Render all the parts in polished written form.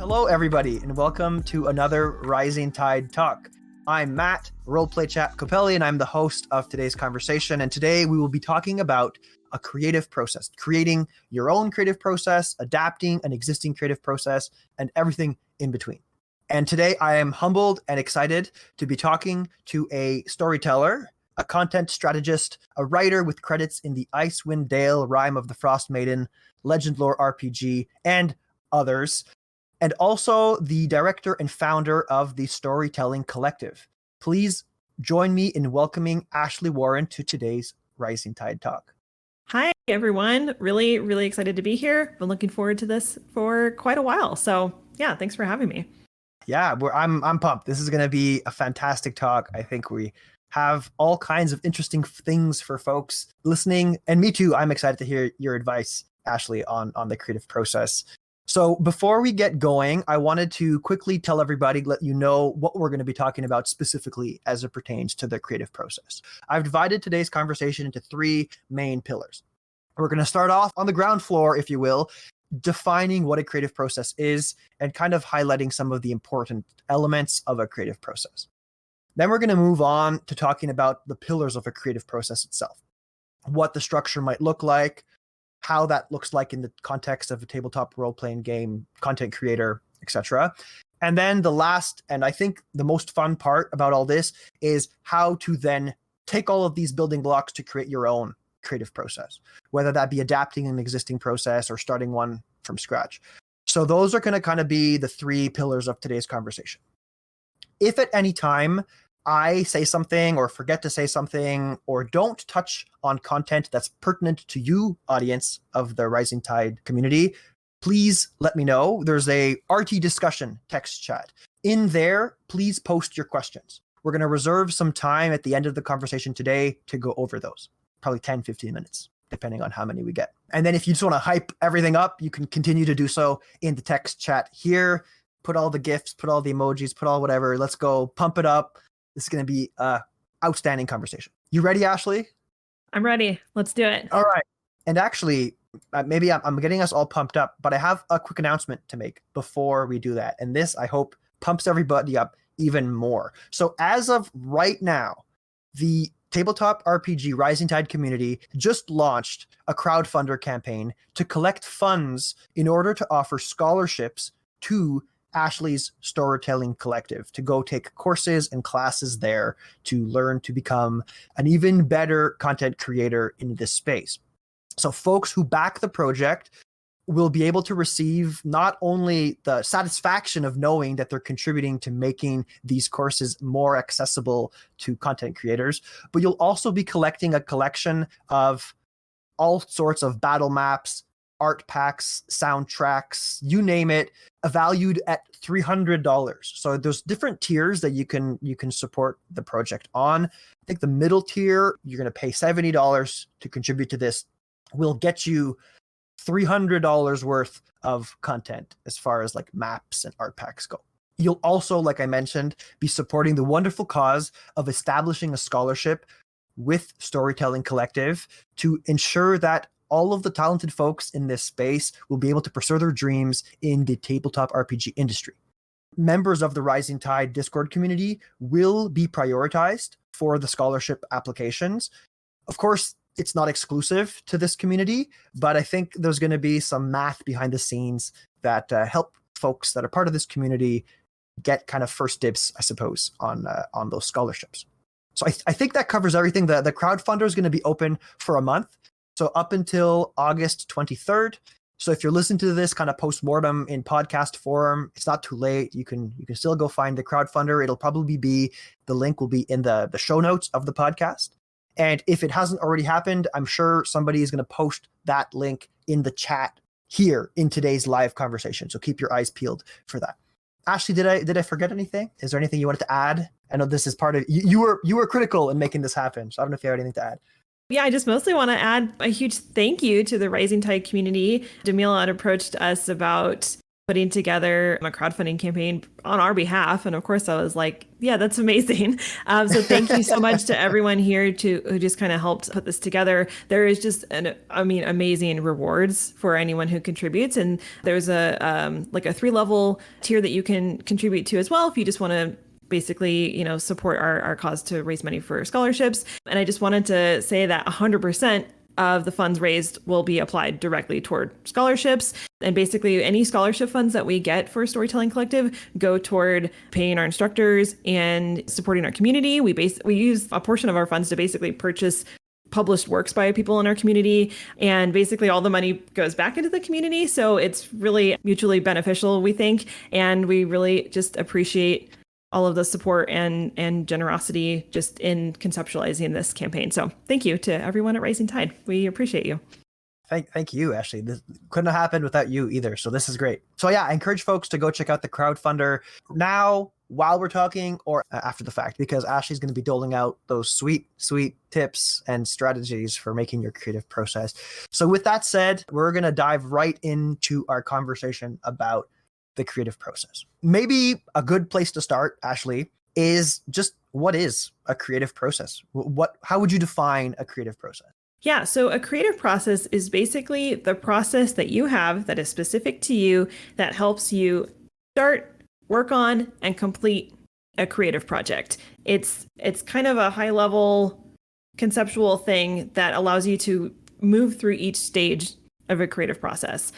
Hello, everybody, and welcome to another Rising Tide Talk. I'm Matt, Roleplay Chat Copelli, and I'm the host of today's conversation. And today we will be talking about a creative process, creating your own creative process, adapting an existing creative process, and everything in between. And today I am humbled and excited to be talking to a storyteller, a content strategist, a writer with credits in the Icewind Dale, Rime of the Frostmaiden, Legend Lore RPG, and others, and also the director and founder of the Storytelling Collective. Please join me in welcoming Ashley Warren to today's Rising Tide Talk. Hi, everyone. Really excited to be here. Been looking forward to this for quite a while. So yeah, thanks for having me. Yeah, I'm pumped. This is going to be a fantastic talk. I think we have all kinds of interesting things for folks listening. And me too, I'm excited to hear your advice, Ashley, on the creative process. So before we get going, I wanted to quickly tell everybody, let you know what we're going to be talking about specifically as it pertains to the creative process. I've divided today's conversation into three main pillars. We're going to start off on the ground floor, if you will, defining what a creative process is and kind of highlighting some of the important elements of a creative process. Then we're going to move on to talking about the pillars of a creative process itself, what the structure might look like, how that looks like in the context of a tabletop role-playing game, content creator, etc. And then the last, and I think the most fun part about all this, is how to then take all of these building blocks to create your own creative process, whether that be adapting an existing process or starting one from scratch. So those are going to kind of be the three pillars of today's conversation. If at any time I say something or forget to say something or don't touch on content that's pertinent to you, audience of the Rising Tide community, please let me know. There's a RT discussion text chat. In there, please post your questions. We're going to reserve some time at the end of the conversation today to go over those, probably 10, 15 minutes, depending on how many we get. And then if you just want to hype everything up, you can continue to do so in the text chat here. Put all the GIFs, put all the emojis, put all whatever. Let's go pump it up. This is going to be an outstanding conversation. You ready, Ashley? I'm ready. Let's do it. All right. And actually, maybe I'm getting us all pumped up, but I have a quick announcement to make before we do that. And this, I hope, pumps everybody up even more. So as of right now, the Tabletop RPG Rising Tide community just launched a crowdfunder campaign to collect funds in order to offer scholarships to Ashley's Storytelling Collective, to go take courses and classes there to learn to become an even better content creator in this space. So folks who back the project will be able to receive not only the satisfaction of knowing that they're contributing to making these courses more accessible to content creators, but you'll also be collecting a collection of all sorts of battle maps, art packs, soundtracks, you name it, valued at $300. So there's different tiers that you can support the project on. I think the middle tier, you're going to pay $70 to contribute to this, will get you $300 worth of content as far as like maps and art packs go. You'll also, like I mentioned, be supporting the wonderful cause of establishing a scholarship with Storytelling Collective to ensure that all of the talented folks in this space will be able to pursue their dreams in the tabletop RPG industry. Members of the Rising Tide Discord community will be prioritized for the scholarship applications. Of course, it's not exclusive to this community, but I think there's going to be some math behind the scenes that help folks that are part of this community get kind of first dibs, I suppose, on those scholarships. So I think that covers everything. The crowdfunder is going to be open for a month. So up until August 23rd. So if you're listening to this kind of post-mortem in podcast form, it's not too late. You can still go find the crowdfunder. It'll probably be, the link will be in the show notes of the podcast. And if it hasn't already happened, I'm sure somebody is going to post that link in the chat here in today's live conversation. So keep your eyes peeled for that. Ashley, did I forget anything? Is there anything you wanted to add? I know this is part of, you were critical in making this happen. So I don't know if you have anything to add. Yeah, I just mostly want to add a huge thank you to the Rising Tide community. Jamila had approached us about putting together a crowdfunding campaign on our behalf. And of course, I was like, yeah, that's amazing. So thank you so much to everyone here who just kind of helped put this together. There is just amazing rewards for anyone who contributes. And there's like a 3-level tier that you can contribute to as well if you just want to basically, support our cause to raise money for scholarships. And I just wanted to say that 100% of the funds raised will be applied directly toward scholarships. And basically any scholarship funds that we get for Storytelling Collective go toward paying our instructors and supporting our community. We use a portion of our funds to basically purchase published works by people in our community. And basically all the money goes back into the community. So it's really mutually beneficial, we think. And we really just appreciate all of the support and generosity just in conceptualizing this campaign. So thank you to everyone at Rising Tide. We appreciate you. Thank you, Ashley. This couldn't have happened without you either. So this is great. So yeah, I encourage folks to go check out the crowdfunder now while we're talking or after the fact, because Ashley's going to be doling out those sweet tips and strategies for making your creative process. So with that said, we're going to dive right into our conversation about the creative process. Maybe a good place to start, Ashley, is just what is a creative process? How would you define a creative process? Yeah, so a creative process is basically the process that you have that is specific to you that helps you start, work on, and complete a creative project. It's kind of a high level conceptual thing that allows you to move through each stage of a creative process.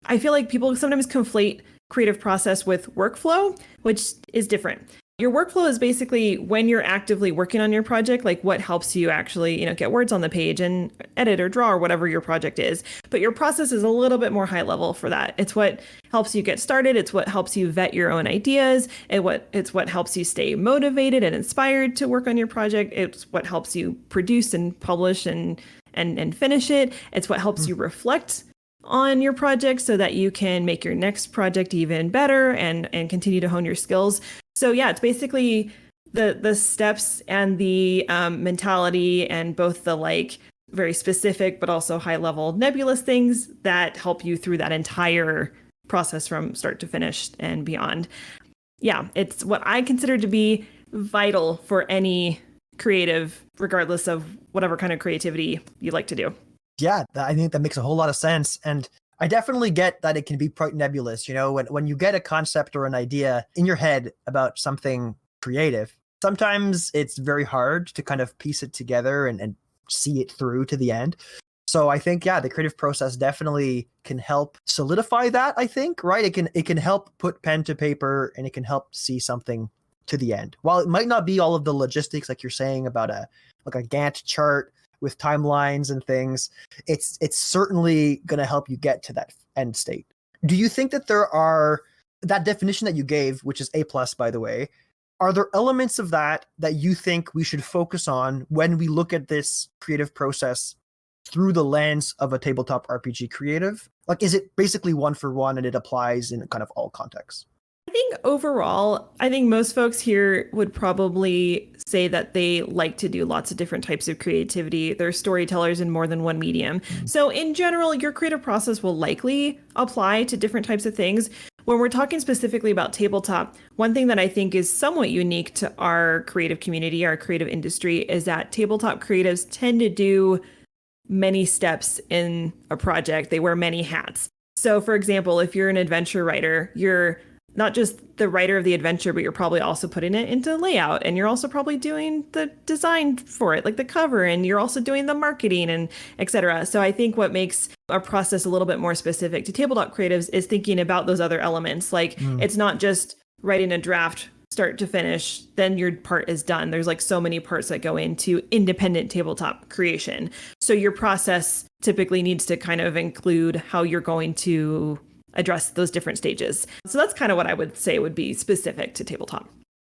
I feel like people sometimes conflate creative process with workflow, which is different. Your workflow is basically when you're actively working on your project, like what helps you actually, get words on the page and edit or draw or whatever your project is. But your process is a little bit more high level for that. It's what helps you get started. It's what helps you vet your own ideas. It's what helps you stay motivated and inspired to work on your project. It's what helps you produce and publish and finish it. It's what helps you reflect on your project so that you can make your next project even better and continue to hone your skills. So yeah, it's basically the steps and the mentality and both the very specific but also high level nebulous things that help you through that entire process from start to finish and beyond. Yeah, it's what I consider to be vital for any creative, regardless of whatever kind of creativity you like to do. Yeah, I think that makes a whole lot of sense. And I definitely get that it can be quite nebulous. When you get a concept or an idea in your head about something creative, sometimes it's very hard to kind of piece it together and see it through to the end. So I think, yeah, the creative process definitely can help solidify that, I think, right? It can help put pen to paper and it can help see something to the end. While it might not be all of the logistics, like you're saying about a Gantt chart with timelines and things, it's certainly going to help you get to that end state. Do you think that there are that definition that you gave, which is A+, by the way, are there elements of that you think we should focus on when we look at this creative process through the lens of a tabletop RPG creative? Is it basically one for one and it applies in kind of all contexts? I think overall, most folks here would probably say that they like to do lots of different types of creativity. They're storytellers in more than one medium. So in general, your creative process will likely apply to different types of things. When we're talking specifically about tabletop, one thing that I think is somewhat unique to our creative community, our creative industry, is that tabletop creatives tend to do many steps in a project. They wear many hats. So for example, if you're an adventure writer, you're not just the writer of the adventure, but you're probably also putting it into layout, and you're also probably doing the design for it, like the cover, and you're also doing the marketing and etc. So I think what makes our process a little bit more specific to tabletop creatives is thinking about those other elements. It's not just writing a draft start to finish, then your part is done. There's so many parts that go into independent tabletop creation. So your process typically needs to kind of include how you're going to address those different stages. So that's kind of what I would say would be specific to tabletop.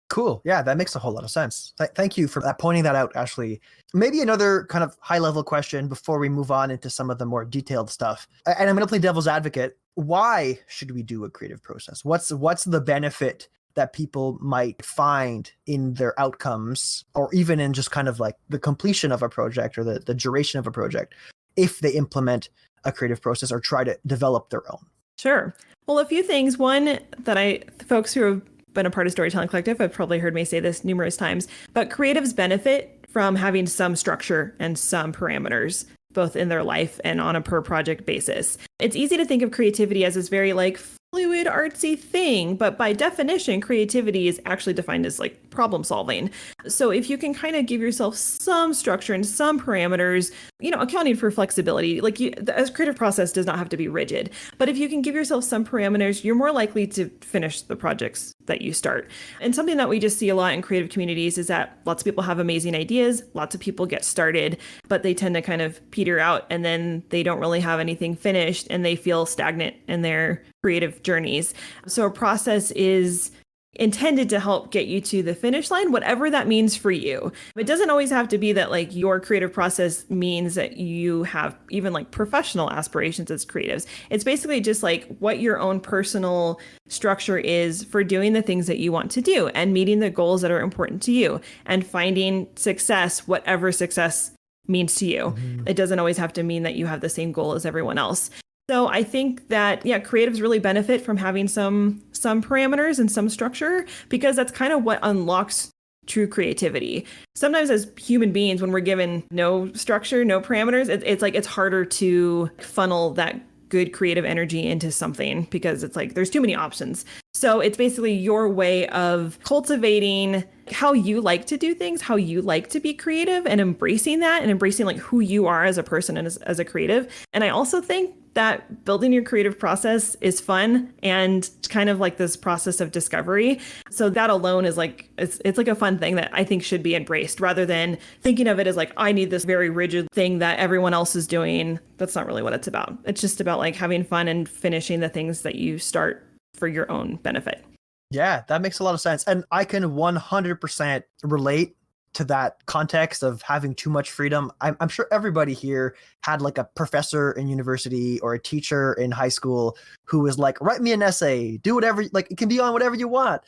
Cool. Yeah, that makes a whole lot of sense. Thank you for pointing that out, Ashley. Maybe another kind of high level question before we move on into some of the more detailed stuff. And I'm going to play devil's advocate. Why should we do a creative process? What's the benefit that people might find in their outcomes, or even in just kind of the completion of a project or the duration of a project, if they implement a creative process or try to develop their own? Sure. Well, a few things. One that folks who have been a part of Storytelling Collective have probably heard me say this numerous times, but creatives benefit from having some structure and some parameters, both in their life and on a per project basis. It's easy to think of creativity as this very like fluid, artsy thing, but by definition, creativity is actually defined as like problem solving. So if you can kind of give yourself some structure and some parameters, accounting for flexibility, like a creative process does not have to be rigid, but if you can give yourself some parameters, you're more likely to finish the projects that you start. And something that we just see a lot in creative communities is that lots of people have amazing ideas, lots of people get started, but they tend to kind of peter out and then they don't really have anything finished and they feel stagnant in their creative journeys. So a process is intended to help get you to the finish line, whatever that means for you. It doesn't always have to be that like your creative process means that you have even like professional aspirations as creatives. It's basically just like what your own personal structure is for doing the things that you want to do and meeting the goals that are important to you and finding success, whatever success means to you. Mm-hmm. It doesn't always have to mean that you have the same goal as everyone else. So I think that, creatives really benefit from having some parameters and some structure because that's kind of what unlocks true creativity. Sometimes as human beings, when we're given no structure, no parameters, it's harder to funnel that good creative energy into something because it's like there's too many options. So it's basically your way of cultivating how you like to do things, how you like to be creative and embracing that and embracing like who you are as a person and as a creative. And I also think that building your creative process is fun and kind of like this process of discovery. So that alone is like, it's like a fun thing that I think should be embraced rather than thinking of it as like, I need this very rigid thing that everyone else is doing. That's not really what it's about. It's just about like having fun and finishing the things that you start for your own benefit. Yeah, that makes a lot of sense. And I can 100% relate to that context of having too much freedom. I'm sure everybody here had like a professor in university or a teacher in high school who was like, write me an essay, do whatever, like it can be on whatever you want.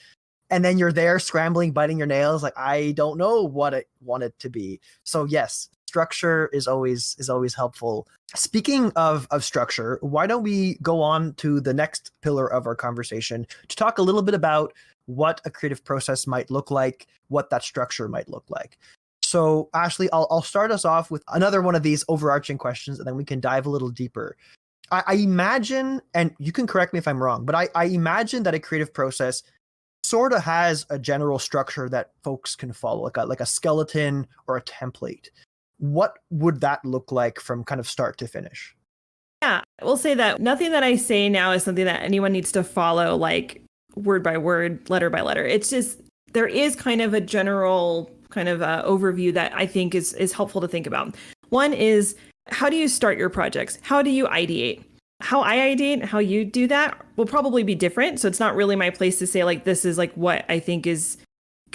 And then you're there scrambling, biting your nails. Like, I don't know what I want it to be. So yes, structure is always helpful. Speaking of structure, why don't we go on to the next pillar of our conversation to talk a little bit about what a creative process might look like, what that structure might look like. So Ashley, I'll start us off with another one of these overarching questions, and then we can dive a little deeper. I imagine, and you can correct me if I'm wrong, but I imagine that a creative process sort of has a general structure that folks can follow, like a skeleton or a template. What would that look like from kind of start to finish? Yeah, I will say that nothing that I say now is something that anyone needs to follow like word by word, letter by letter. It's just, there is kind of a general kind of overview that I think is helpful to think about. One is, how do you start your projects? How do you ideate? How I ideate and how you do that will probably be different. So it's not really my place to say like, this is like what I think is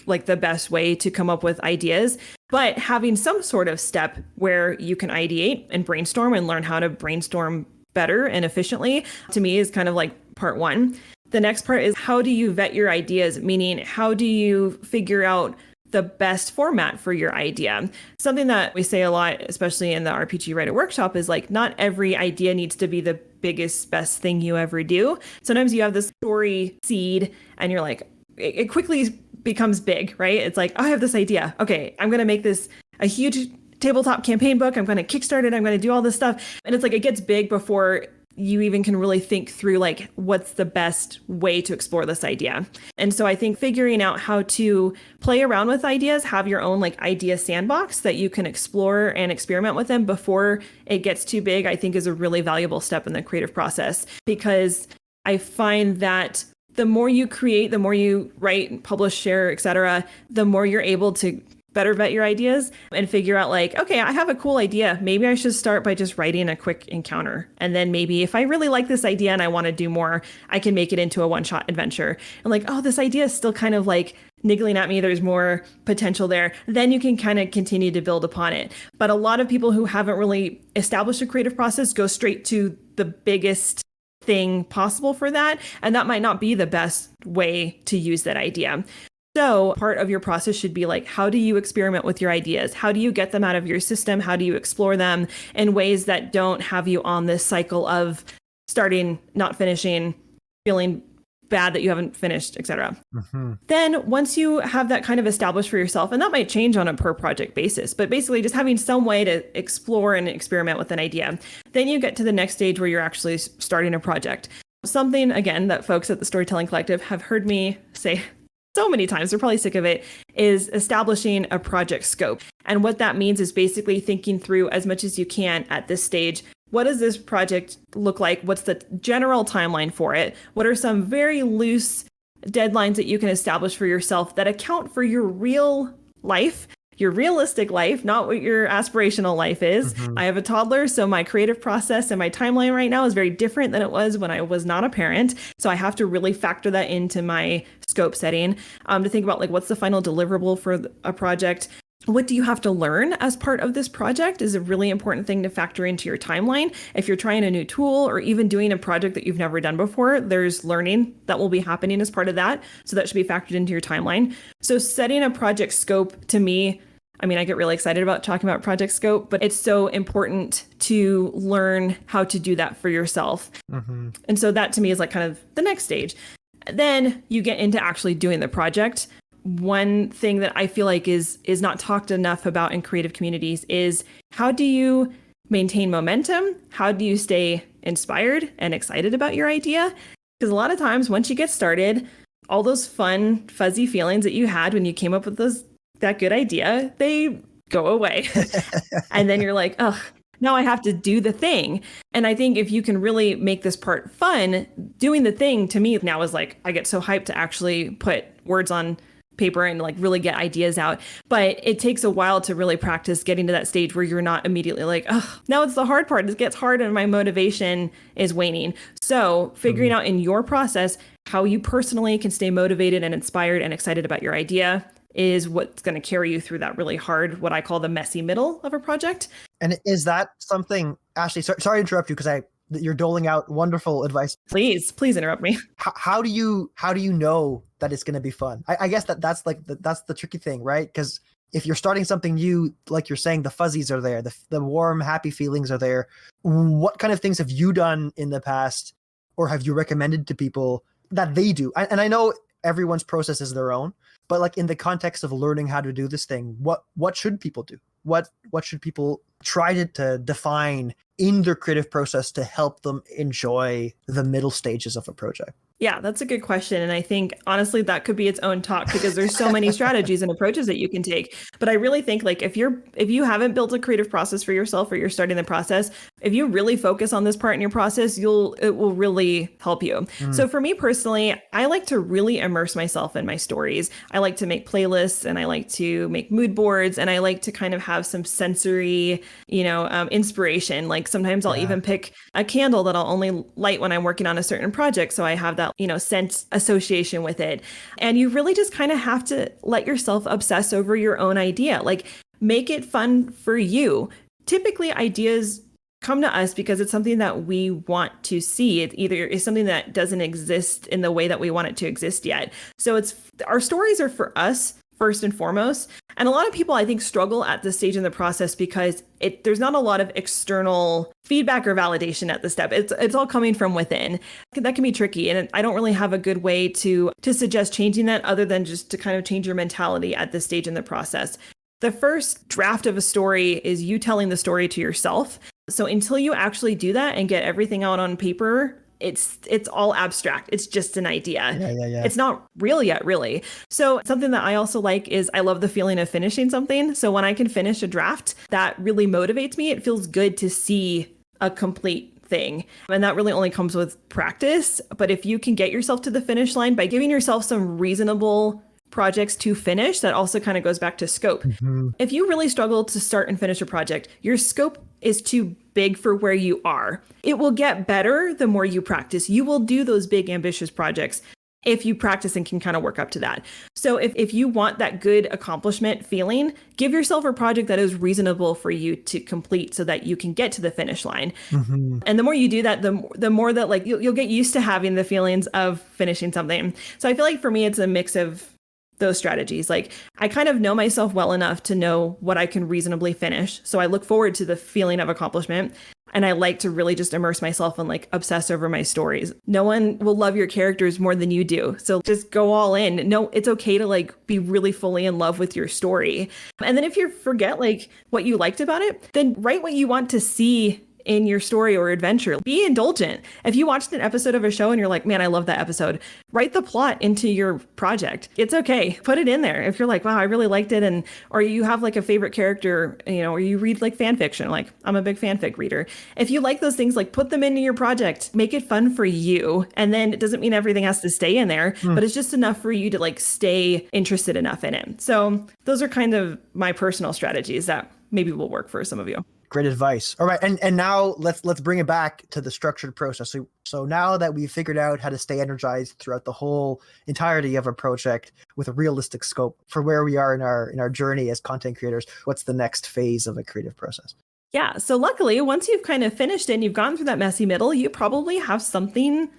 like the best way to come up with ideas, but having some sort of step where you can ideate and brainstorm and learn how to brainstorm better and efficiently, to me is kind of like part one. The next part is, how do you vet your ideas? Meaning, how do you figure out the best format for your idea? Something that we say a lot, especially in the RPG Writer Workshop, is like, not every idea needs to be the biggest, best thing you ever do. Sometimes you have this story seed and you're like, it quickly becomes big, right? It's like, oh, I have this idea. Okay, I'm going to make this a huge tabletop campaign book. I'm going to kickstart it. I'm going to do all this stuff. And it's like, it gets big before you even can really think through like what's the best way to explore this idea. And so I think figuring out how to play around with ideas, have your own like idea sandbox that you can explore and experiment with them before it gets too big, I think is a really valuable step in the creative process, because I find that the more you create, the more you write, publish, share, etc., the more you're able to better vet your ideas and figure out like, okay, I have a cool idea. Maybe I should start by just writing a quick encounter. And then maybe if I really like this idea and I want to do more, I can make it into a one-shot adventure. And like, oh, this idea is still kind of like niggling at me. There's more potential there. Then you can kind of continue to build upon it. But a lot of people who haven't really established a creative process go straight to the biggest thing possible for that. And that might not be the best way to use that idea. So part of your process should be like, how do you experiment with your ideas? How do you get them out of your system? How do you explore them in ways that don't have you on this cycle of starting, not finishing, feeling bad that you haven't finished, etc. Then once you have that kind of established for yourself, and that might change on a per project basis, but basically just having some way to explore and experiment with an idea, then you get to the next stage where you're actually starting a project. Something, again, that folks at the Storytelling Collective have heard me say so many times, they're probably sick of it, is establishing a project scope. And what that means is basically thinking through as much as you can at this stage. What does this project look like? What's the general timeline for it? What are some very loose deadlines that you can establish for yourself that account for your real life, your realistic life, not what your aspirational life is? I have a toddler, so my creative process and my timeline right now is very different than it was when I was not a parent. So I have to really factor that into my scope setting, to think about like, what's the final deliverable for a project? What do you have to learn as part of this project is a really important thing to factor into your timeline. If you're trying a new tool or even doing a project that you've never done before, there's learning that will be happening as part of that. So that should be factored into your timeline. So setting a project scope, to me, I mean, I get really excited about talking about project scope, but it's so important to learn how to do that for yourself. And so that to me is like kind of the next stage. Then you get into actually doing the project. One thing that I feel like is not talked enough about in creative communities is how do you maintain momentum? How do you stay inspired and excited about your idea? Because a lot of times once you get started, all those fun, fuzzy feelings that you had when you came up with that good idea, they go away. And then you're like, oh, now I have to do the thing. And I think if you can really make this part fun, doing the thing to me now is like, I get so hyped to actually put words on paper and like really get ideas out. But it takes a while to really practice getting to that stage where you're not immediately like, oh, now it's the hard part. It gets hard and my motivation is waning. So figuring out in your process how you personally can stay motivated and inspired and excited about your idea is what's going to carry you through that really hard, what I call the messy middle of a project. And is that something, Ashley, sorry to interrupt you because you're doling out wonderful advice. Please interrupt me. How do you know that it's going to be fun? I guess that's like that's the tricky thing, right? Because if you're starting something new, like you're saying, the fuzzies are there, the warm, happy feelings are there. What kind of things have you done in the past, or have you recommended to people that they do? And I know everyone's process is their own, but like in the context of learning how to do this thing, what should people do? What should people try to define in their creative process to help them enjoy the middle stages of a project? Yeah, that's a good question. And I think, honestly, that could be its own talk because there's so many strategies and approaches that you can take. But I really think like if you haven't built a creative process for yourself or you're starting the process, if you really focus on this part in your process, it will really help you. So for me personally, I like to really immerse myself in my stories. I like to make playlists and I like to make mood boards and I like to kind of have some sensory, inspiration. Like sometimes I'll even pick a candle that I'll only light when I'm working on a certain project. So I have that, scent association with it. And you really just kind of have to let yourself obsess over your own idea. Like make it fun for you. Typically ideas come to us because it's something that we want to see. It either is something that doesn't exist in the way that we want it to exist yet. So our stories are for us first and foremost. And a lot of people, I think, struggle at this stage in the process because there's not a lot of external feedback or validation at the step. It's all coming from within. That can be tricky. And I don't really have a good way to suggest changing that other than just to kind of change your mentality at this stage in the process. The first draft of a story is you telling the story to yourself. So until you actually do that and get everything out on paper, it's all abstract. It's just an idea. Yeah. It's not real yet, really. So something that I also like is I love the feeling of finishing something. So when I can finish a draft, that really motivates me. It feels good to see a complete thing. And that really only comes with practice. But if you can get yourself to the finish line by giving yourself some reasonable projects to finish, that also kind of goes back to scope. If you really struggle to start and finish a project, your scope is too big for where you are. It will get better the more you practice. You will do those big, ambitious projects if you practice and can kind of work up to that. So if you want that good accomplishment feeling, give yourself a project that is reasonable for you to complete so that you can get to the finish line. And the more you do that, the more that like you'll get used to having the feelings of finishing something. So I feel like for me, it's a mix of those strategies. Like I kind of know myself well enough to know what I can reasonably finish. So I look forward to the feeling of accomplishment. And I like to really just immerse myself and like obsess over my stories. No one will love your characters more than you do. So just go all in. No, it's okay to like be really fully in love with your story. And then if you forget like what you liked about it, then write what you want to see in your story or adventure. Be indulgent. If you watched an episode of a show and you're like, man, I love that episode, write the plot into your project. It's okay. Put it in there. If you're like, wow, I really liked it. And, or you have like a favorite character, you know, or you read like fan fiction, like I'm a big fanfic reader. If you like those things, like put them into your project, make it fun for you. And then it doesn't mean everything has to stay in there, but it's just enough for you to like stay interested enough in it. So those are kind of my personal strategies that maybe will work for some of you. Great advice. All right, and now let's bring it back to the structured process. So now that we've figured out how to stay energized throughout the whole entirety of a project with a realistic scope for where we are in our journey as content creators, what's the next phase of a creative process? Yeah. So luckily, once you've kind of finished it and you've gone through that messy middle, you probably have something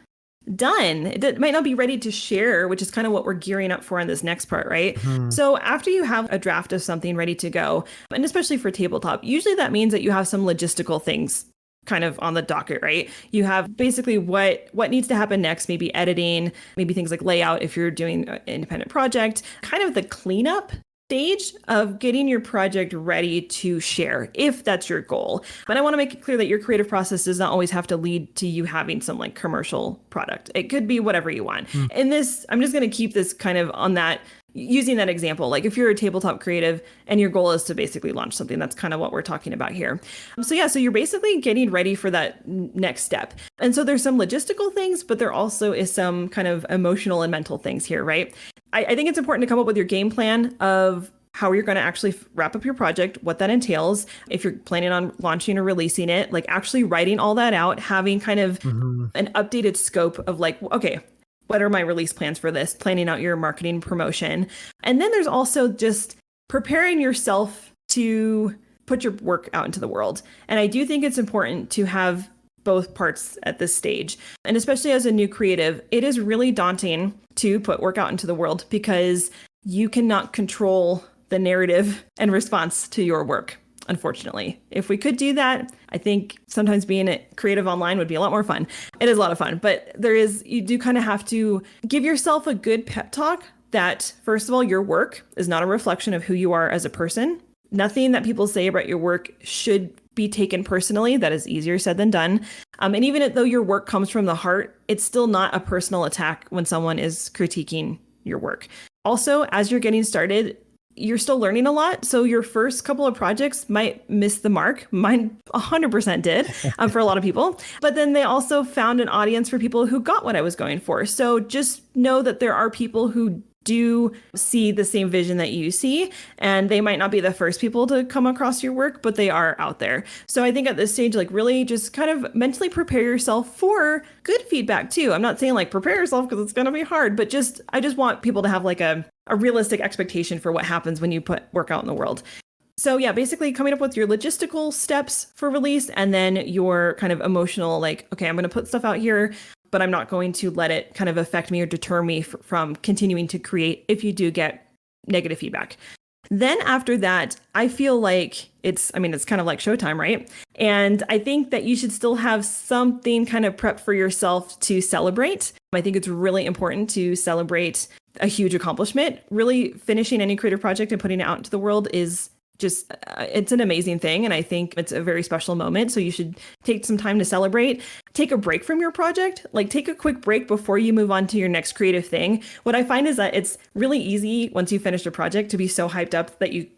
done. It might not be ready to share, which is kind of what we're gearing up for in this next part, right? So after you have a draft of something ready to go, and especially for tabletop, usually that means that you have some logistical things kind of on the docket, right? You have basically what needs to happen next, maybe editing, maybe things like layout if you're doing an independent project, kind of the cleanup stage of getting your project ready to share, if that's your goal. But I want to make it clear that your creative process does not always have to lead to you having some like commercial product. It could be whatever you want. In this, I'm just going to keep this kind of on that, using that example. Like if you're a tabletop creative and your goal is to basically launch something, that's kind of what we're talking about here. So yeah, so you're basically getting ready for that next step. And so there's some logistical things, but there also is some kind of emotional and mental things here, right? I think it's important to come up with your game plan of how you're going to actually wrap up your project, what that entails. If you're planning on launching or releasing it, like actually writing all that out, having kind of an updated scope of like, okay, what are my release plans for this? Planning out your marketing promotion. And then there's also just preparing yourself to put your work out into the world. And I do think it's important to have both parts at this stage. And especially as a new creative, it is really daunting to put work out into the world because you cannot control the narrative and response to your work, unfortunately. If we could do that, I think sometimes being a creative online would be a lot more fun. It is a lot of fun, but you do kind of have to give yourself a good pep talk that, first of all, your work is not a reflection of who you are as a person. Nothing that people say about your work should be taken personally. That is easier said than done. And even though your work comes from the heart, it's still not a personal attack when someone is critiquing your work. Also, as you're getting started, you're still learning a lot. So your first couple of projects might miss the mark. Mine 100% did for a lot of people. But then they also found an audience for people who got what I was going for. So just know that there are people who do see the same vision that you see, and they might not be the first people to come across your work, but they are out there. So I think at this stage, like really just kind of mentally prepare yourself for good feedback too. I'm not saying like prepare yourself because it's going to be hard, but I just want people to have like a realistic expectation for what happens when you put work out in the world. So yeah, basically coming up with your logistical steps for release and then your kind of emotional, like, okay, I'm going to put stuff out here, but I'm not going to let it kind of affect me or deter me from continuing to create if you do get negative feedback. Then after that, I feel like it's kind of like showtime, right? And I think that you should still have something kind of prepped for yourself to celebrate. I think it's really important to celebrate a huge accomplishment. Really finishing any creative project and putting it out into the world is just, it's an amazing thing. And I think it's a very special moment. So you should take some time to celebrate, take a break from your project, like take a quick break before you move on to your next creative thing. What I find is that it's really easy once you finish a project to be so hyped up that you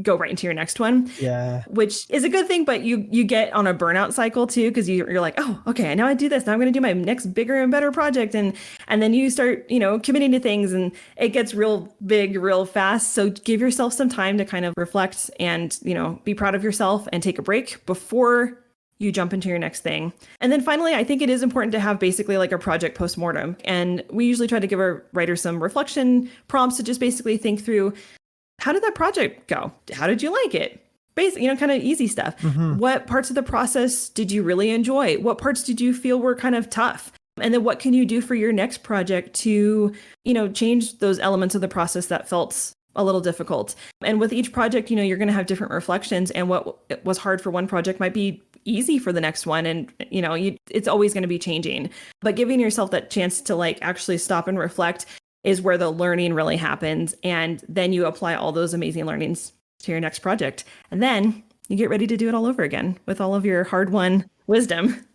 go right into your next one. Yeah. Which is a good thing, but you get on a burnout cycle too, because you're like, oh, okay, now I do this. Now I'm going to do my next bigger and better project. And then you start, committing to things and it gets real big, real fast. So give yourself some time to kind of reflect and, be proud of yourself and take a break before you jump into your next thing. And then finally, I think it is important to have basically like a project postmortem. And we usually try to give our writers some reflection prompts to just basically think through, how did that project go? How did you like it? Basically, kind of easy stuff. Mm-hmm. What parts of the process did you really enjoy? What parts did you feel were kind of tough? And then what can you do for your next project to, change those elements of the process that felt a little difficult? And with each project, you're going to have different reflections, and what was hard for one project might be easy for the next one. And, it's always going to be changing. But giving yourself that chance to like actually stop and reflect is where the learning really happens. And then you apply all those amazing learnings to your next project. And then you get ready to do it all over again with all of your hard-won wisdom.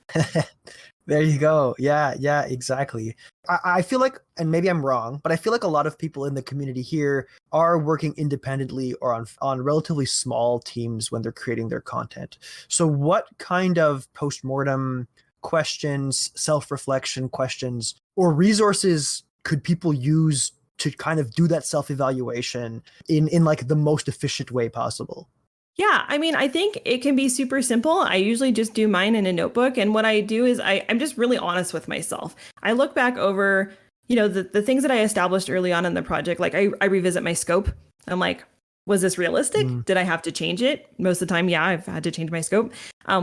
There you go. Yeah, exactly. I feel like, and maybe I'm wrong, but I feel like a lot of people in the community here are working independently or on relatively small teams when they're creating their content. So what kind of postmortem questions, self-reflection questions, or resources could people use to kind of do that self-evaluation in like the most efficient way possible? Yeah, I mean, I think it can be super simple. I usually just do mine in a notebook. And what I do is I'm just really honest with myself. I look back over, the things that I established early on in the project. Like I revisit my scope. I'm like, was this realistic? Did I have to change it? Most of the time, yeah, I've had to change my scope,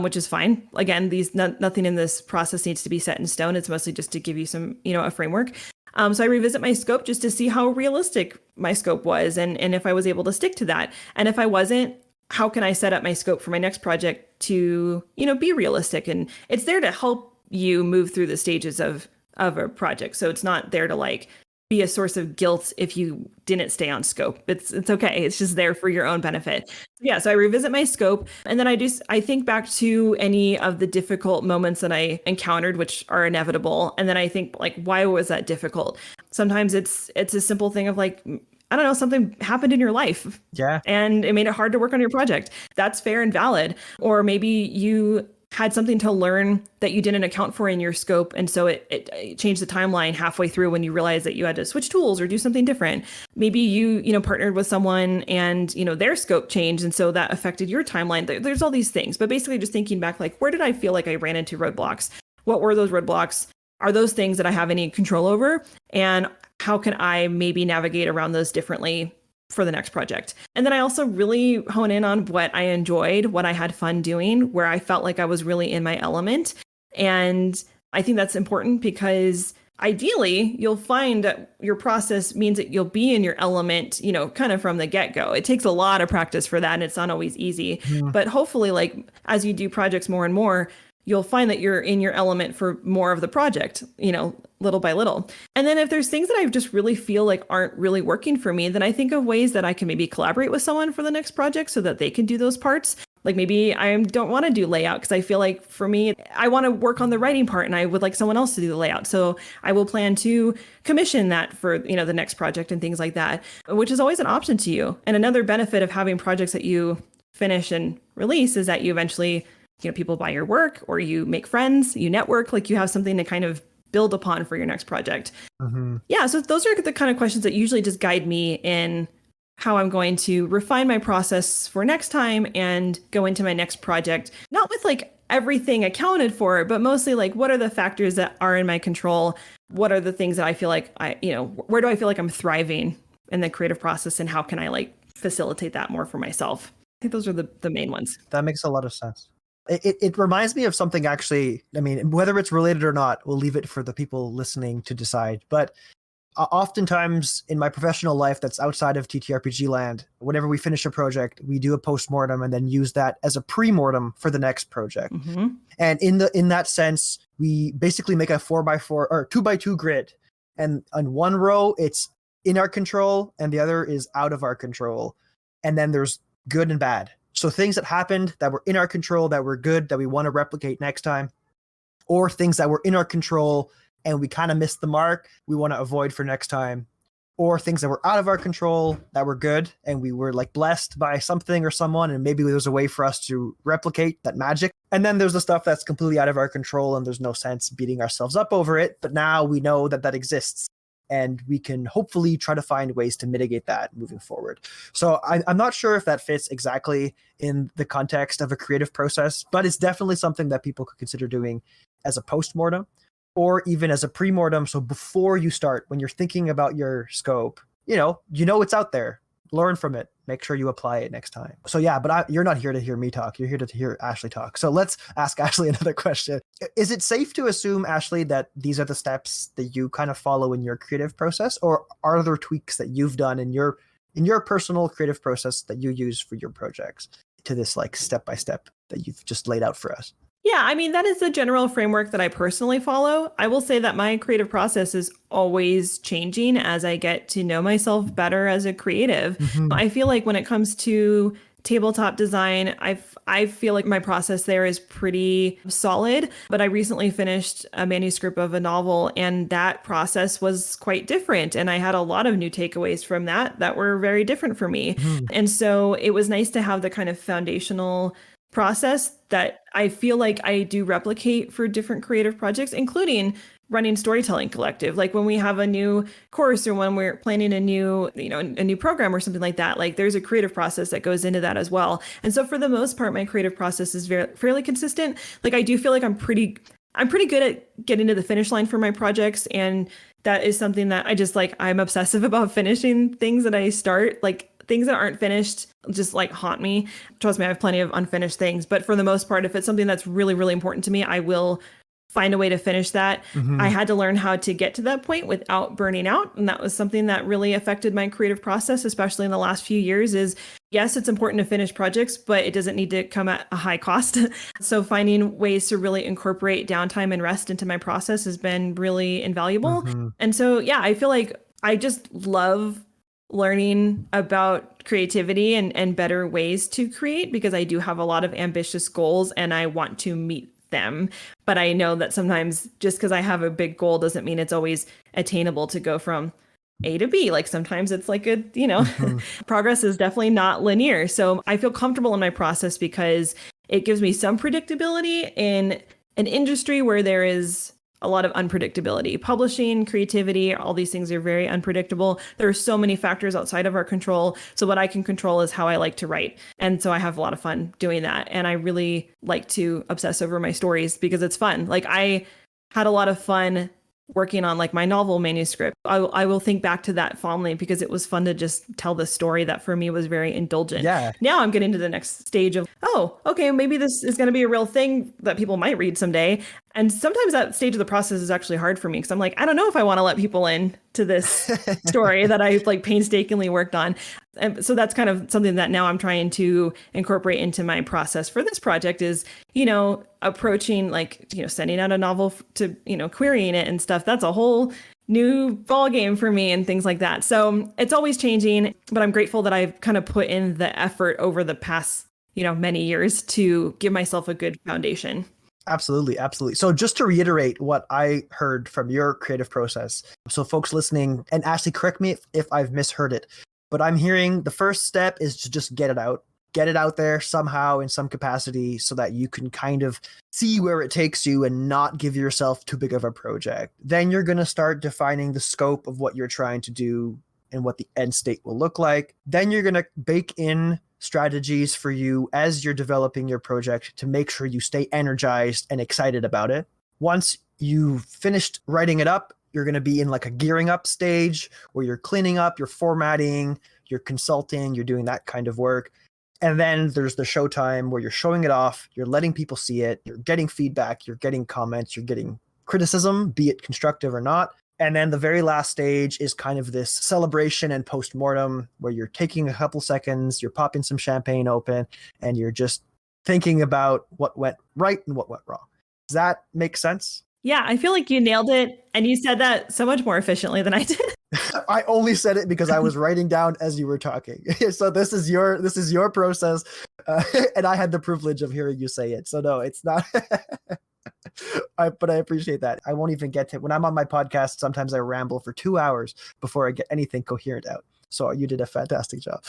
which is fine. Again, nothing in this process needs to be set in stone. It's mostly just to give you some, a framework. So I revisit my scope just to see how realistic my scope was and if I was able to stick to that. And if I wasn't, how can I set up my scope for my next project to, be realistic? And it's there to help you move through the stages of a project. So it's not there to like be a source of guilt if you didn't stay on scope. It's okay. It's just there for your own benefit. Yeah. So I revisit my scope and then I think back to any of the difficult moments that I encountered, which are inevitable. And then I think like, why was that difficult? Sometimes it's a simple thing of like, I don't know, something happened in your life. Yeah. And it made it hard to work on your project. That's fair and valid. Or maybe you had something to learn that you didn't account for in your scope. And so it changed the timeline halfway through when you realized that you had to switch tools or do something different. Maybe you partnered with someone and, their scope changed. And so that affected your timeline. There's all these things. But basically just thinking back, like, where did I feel like I ran into roadblocks? What were those roadblocks? Are those things that I have any control over? And how can I maybe navigate around those differently for the next project? And then I also really hone in on what I enjoyed, what I had fun doing, where I felt like I was really in my element. And I think that's important because ideally you'll find that your process means that you'll be in your element, kind of from the get-go. It takes a lot of practice for that and it's not always easy. But hopefully, like as you do projects more and more, you'll find that you're in your element for more of the project, little by little. And then if there's things that I just really feel like aren't really working for me, then I think of ways that I can maybe collaborate with someone for the next project so that they can do those parts. Like maybe I don't want to do layout because I feel like for me, I want to work on the writing part and I would like someone else to do the layout. So I will plan to commission that for, the next project and things like that, which is always an option to you. And another benefit of having projects that you finish and release is that you eventually people buy your work or you make friends, you network, like you have something to kind of build upon for your next project. Yeah. So those are the kind of questions that usually just guide me in how I'm going to refine my process for next time and go into my next project, not with like everything accounted for, but mostly like what are the factors that are in my control? What are the things that I feel like where do I feel like I'm thriving in the creative process and how can I like facilitate that more for myself? I think those are the main ones. That makes a lot of sense. It reminds me of something actually. I mean, whether it's related or not, we'll leave it for the people listening to decide. But oftentimes in my professional life that's outside of TTRPG land, whenever we finish a project, we do a postmortem and then use that as a pre-mortem for the next project. And in that sense, we basically make a 4x4 or 2x2 grid. And on one row, it's in our control and the other is out of our control. And then there's good and bad. So things that happened that were in our control, that were good, that we want to replicate next time, or things that were in our control and we kind of missed the mark, we want to avoid for next time, or things that were out of our control that were good and we were like blessed by something or someone and maybe there's a way for us to replicate that magic. And then there's the stuff that's completely out of our control and there's no sense beating ourselves up over it, but now we know that that exists. And we can hopefully try to find ways to mitigate that moving forward. So I'm not sure if that fits exactly in the context of a creative process, but it's definitely something that people could consider doing as a postmortem or even as a premortem. So before you start, when you're thinking about your scope, you know it's out there. Learn from it. Make sure you apply it next time. So yeah, but you're not here to hear me talk. You're here to hear Ashley talk. So let's ask Ashley another question. Is it safe to assume, Ashley, that these are the steps that you kind of follow in your creative process, or are there tweaks that you've done in your personal creative process that you use for your projects to this like step-by-step that you've just laid out for us. Yeah, I mean, that is the general framework that I personally follow. I will say that my creative process is always changing as I get to know myself better as a creative. Mm-hmm. I feel like when it comes to tabletop design, I feel like my process there is pretty solid, but I recently finished a manuscript of a novel and that process was quite different. And I had a lot of new takeaways from that were very different for me. Mm-hmm. And so it was nice to have the kind of foundational process that I feel like I do replicate for different creative projects, including running Storytelling Collective. Like when we have a new course or when we're planning a new, a new program or something like that, like there's a creative process that goes into that as well. And so for the most part, my creative process is fairly consistent. Like I do feel like I'm pretty good at getting to the finish line for my projects. And that is something that I just like, I'm obsessive about finishing things that I start. Like things that aren't finished just like haunt me. Trust me, I have plenty of unfinished things. But for the most part, if it's something that's really, really important to me, I will find a way to finish that. Mm-hmm. I had to learn how to get to that point without burning out. And that was something that really affected my creative process, especially in the last few years is yes, it's important to finish projects, but it doesn't need to come at a high cost. So finding ways to really incorporate downtime and rest into my process has been really invaluable. Mm-hmm. And so, yeah, I feel like I just love learning about creativity and better ways to create because I do have a lot of ambitious goals and I want to meet them. But I know that sometimes just because I have a big goal doesn't mean it's always attainable to go from A to B. Like sometimes it's like Mm-hmm. progress is definitely not linear. So I feel comfortable in my process because it gives me some predictability in an industry where there is a lot of unpredictability. Publishing, creativity, all these things are very unpredictable. There are so many factors outside of our control. So what I can control is how I like to write. And so I have a lot of fun doing that. And I really like to obsess over my stories because it's fun. Like I had a lot of fun working on like my novel manuscript. I will think back to that fondly because it was fun to just tell the story that for me was very indulgent. Yeah. Now I'm getting to the next stage of, oh, okay, maybe this is going to be a real thing that people might read someday. And sometimes that stage of the process is actually hard for me because I'm like, I don't know if I want to let people in to this story that I've like painstakingly worked on. And so that's kind of something that now I'm trying to incorporate into my process for this project is, approaching like, sending out a novel to, querying it and stuff. That's a whole new ball game for me and things like that. So it's always changing, but I'm grateful that I've kind of put in the effort over the past, many years to give myself a good foundation. Absolutely. Absolutely. So just to reiterate what I heard from your creative process. So folks listening, and Ashley, correct me if I've misheard it, but I'm hearing the first step is to just get it out there somehow in some capacity so that you can kind of see where it takes you and not give yourself too big of a project. Then you're going to start defining the scope of what you're trying to do and what the end state will look like. Then you're going to bake in strategies for you as you're developing your project to make sure you stay energized and excited about it. Once you've finished writing it up, you're going to be in like a gearing up stage where you're cleaning up, you're formatting, you're consulting, you're doing that kind of work. And then there's the showtime where you're showing it off, you're letting people see it, you're getting feedback, you're getting comments, you're getting criticism, be it constructive or not. And then the very last stage is kind of this celebration and post-mortem where you're taking a couple seconds, you're popping some champagne open, and you're just thinking about what went right and what went wrong. Does that make sense? Yeah, I feel like you nailed it. And you said that so much more efficiently than I did. I only said it because I was writing down as you were talking. So this is your process, and I had the privilege of hearing you say it. So no, it's not. But I appreciate that. I won't even get to when I'm on my podcast. Sometimes I ramble for 2 hours before I get anything coherent out. So you did a fantastic job.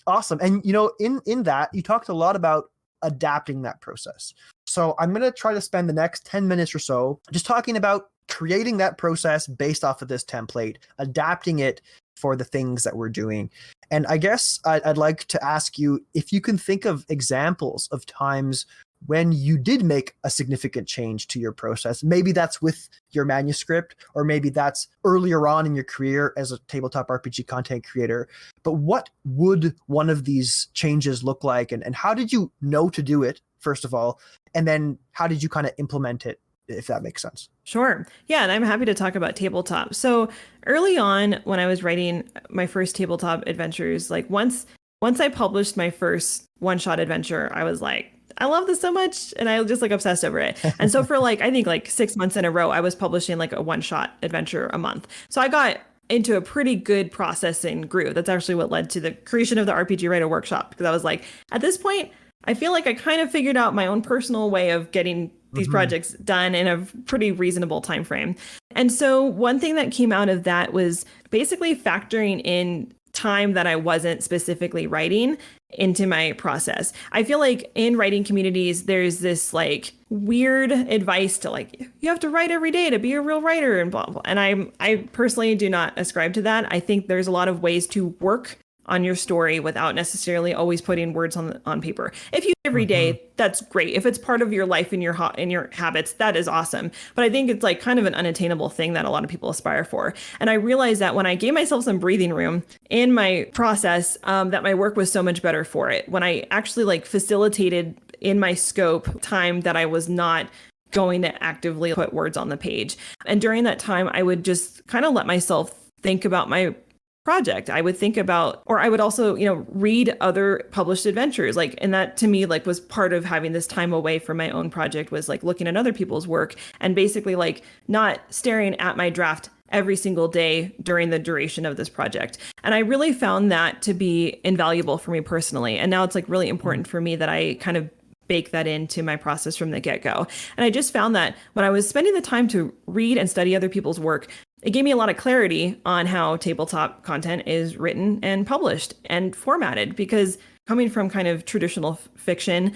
Awesome. And in that you talked a lot about adapting that process. So I'm going to try to spend the next 10 minutes or so just talking about creating that process based off of this template, adapting it for the things that we're doing. And I guess I'd like to ask you if you can think of examples of times when you did make a significant change to your process. Maybe that's with your manuscript, or maybe that's earlier on in your career as a tabletop RPG content creator. But what would one of these changes look like? And how did you know to do it, first of all? And then how did you kind of implement it, if that makes sense? Sure. Yeah. And I'm happy to talk about tabletop. So early on, when I was writing my first tabletop adventures, like once once I published my first one-shot adventure, I was like, I love this so much. And I was just like obsessed over it. And so for like, I think like 6 months in a row, I was publishing like a one-shot adventure a month. So I got into a pretty good process and groove. That's actually what led to the creation of the RPG Writer Workshop. Because I was like, at this point, I feel like I kind of figured out my own personal way of getting these projects done in a pretty reasonable time frame. And so one thing that came out of that was basically factoring in time that I wasn't specifically writing into my process. I feel like in writing communities, there's this like weird advice to like, you have to write every day to be a real writer and blah, blah. And I personally do not ascribe to that. I think there's a lot of ways to work on your story without necessarily always putting words on paper. If you every day, that's great. If it's part of your life and your habits, that is awesome. But I think it's like kind of an unattainable thing that a lot of people aspire for. And I realized that when I gave myself some breathing room in my process, that my work was so much better for it. When I actually like facilitated in my scope time that I was not going to actively put words on the page. And during that time, I would just kind of let myself think about my project. I would think about, or I would also, read other published adventures. Like, and that to me, like was part of having this time away from my own project was like looking at other people's work and basically like not staring at my draft every single day during the duration of this project. And I really found that to be invaluable for me personally. And now it's like really important for me that I kind of bake that into my process from the get-go. And I just found that when I was spending the time to read and study other people's work, it gave me a lot of clarity on how tabletop content is written and published and formatted, because coming from kind of traditional fiction,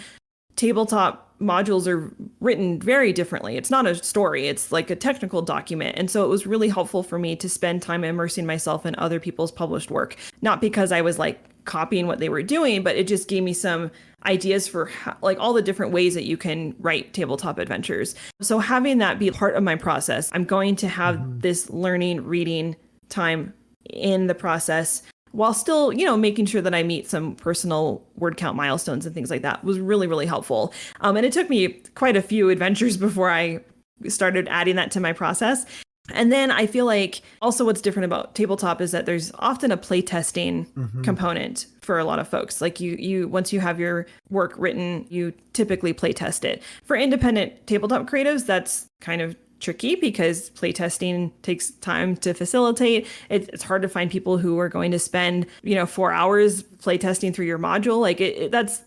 tabletop modules are written very differently. It's not a story, it's like a technical document. And so it was really helpful for me to spend time immersing myself in other people's published work, not because I was like copying what they were doing, but it just gave me some ideas for how, like all the different ways that you can write tabletop adventures. So having that be part of my process, I'm going to have this learning, reading time in the process while still, making sure that I meet some personal word count milestones and things like that was really, really helpful. And it took me quite a few adventures before I started adding that to my process. And then I feel like also what's different about tabletop is that there's often a playtesting component for a lot of folks. Like you once you have your work written, you typically playtest it. For independent tabletop creatives, that's kind of tricky because playtesting takes time to facilitate. It's hard to find people who are going to spend, 4 hours playtesting through your module. Like